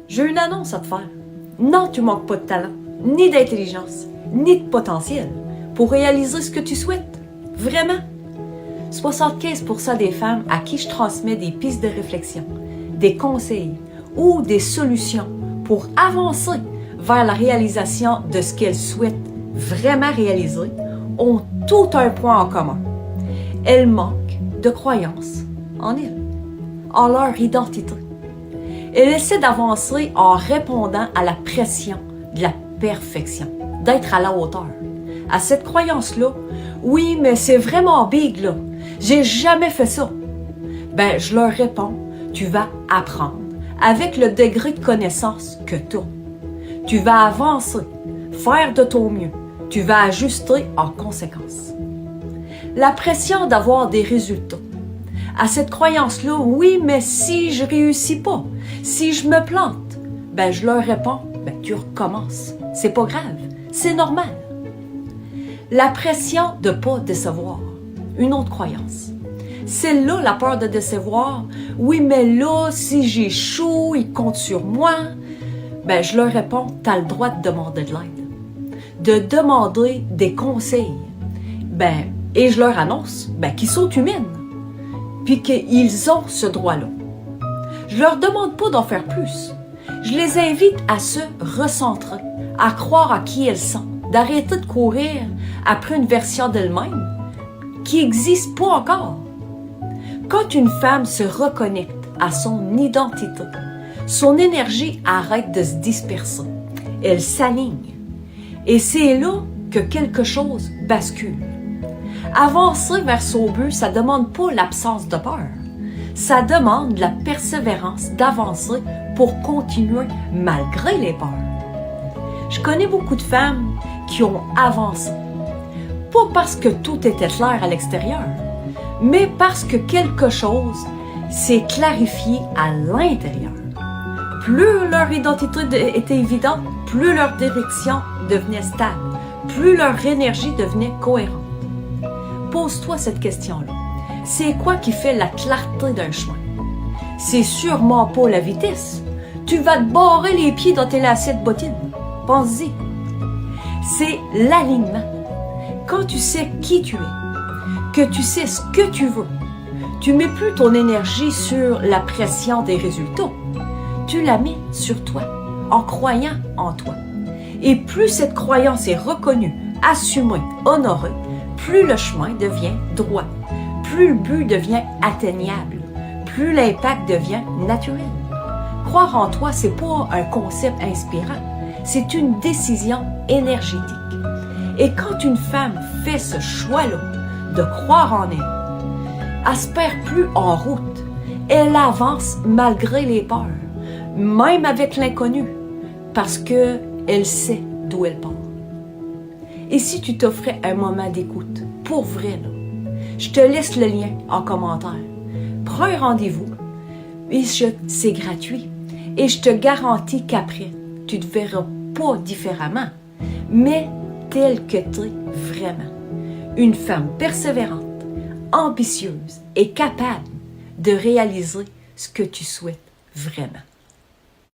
J'ai une annonce à te faire. Non, tu manques pas de talent, ni d'intelligence, ni de potentiel pour réaliser ce que tu souhaites. Vraiment. 75% des femmes à qui je transmets des pistes de réflexion, des conseils ou des solutions pour avancer vers la réalisation de ce qu'elles souhaitent vraiment réaliser ont tout un point en commun. Elles manquent de croyance en elles, en leur identité. Elles essaient d'avancer en répondant à la pression de la perfection, d'être à la hauteur. À cette croyance-là, oui, mais c'est vraiment big, là. J'ai jamais fait ça. Ben, je leur réponds, tu vas apprendre avec le degré de connaissance que tu as. Tu vas avancer, faire de ton mieux. Tu vas ajuster en conséquence. La pression d'avoir des résultats. À cette croyance-là, oui, mais si je réussis pas, si je me plante, ben je leur réponds, ben tu recommences. C'est pas grave, c'est normal. La pression de pas décevoir. Une autre croyance. C'est là la peur de décevoir. Oui, mais là, si j'échoue, ils comptent sur moi. Ben, je leur réponds, tu as le droit de demander de l'aide. De demander des conseils. Ben, et je leur annonce ben, qu'ils sont humaines. Puis qu'ils ont ce droit-là. Je leur demande pas d'en faire plus. Je les invite à se recentrer, à croire à qui elles sont, d'arrêter de courir après une version d'elle-même qui n'existe pas encore. Quand une femme se reconnecte à son identité, son énergie arrête de se disperser. Elle s'aligne. Et c'est là que quelque chose bascule. Avancer vers son but, ça ne demande pas l'absence de peur. Ça demande la persévérance d'avancer pour continuer malgré les peurs. Je connais beaucoup de femmes qui ont avancé. Pas parce que tout était clair à l'extérieur, mais parce que quelque chose s'est clarifié à l'intérieur. Plus leur identité était évidente, plus leur direction devenait stable, plus leur énergie devenait cohérente. Pose-toi cette question-là. C'est quoi qui fait la clarté d'un chemin? C'est sûrement pas la vitesse. Tu vas te barrer les pieds dans tes lacets de bottines. Pense-y. C'est l'alignement. Quand tu sais qui tu es, que tu sais ce que tu veux, tu mets plus ton énergie sur la pression des résultats. Tu la mets sur toi, en croyant en toi. Et plus cette croyance est reconnue, assumée, honorée, plus le chemin devient droit, plus le but devient atteignable, plus l'impact devient naturel. Croire en toi, c'est pas un concept inspirant, c'est une décision énergétique. Et quand une femme fait ce choix-là de croire en elle se perd plus en route. Elle avance malgré les peurs, même avec l'inconnu, parce qu'elle sait d'où elle part. Et si tu t'offrais un moment d'écoute, pour vrai, là, je te laisse le lien en commentaire. Prends un rendez-vous, et c'est gratuit. Et je te garantis qu'après, tu ne te verras pas différemment, mais telle que tu es vraiment. Une femme persévérante, ambitieuse et capable de réaliser ce que tu souhaites vraiment.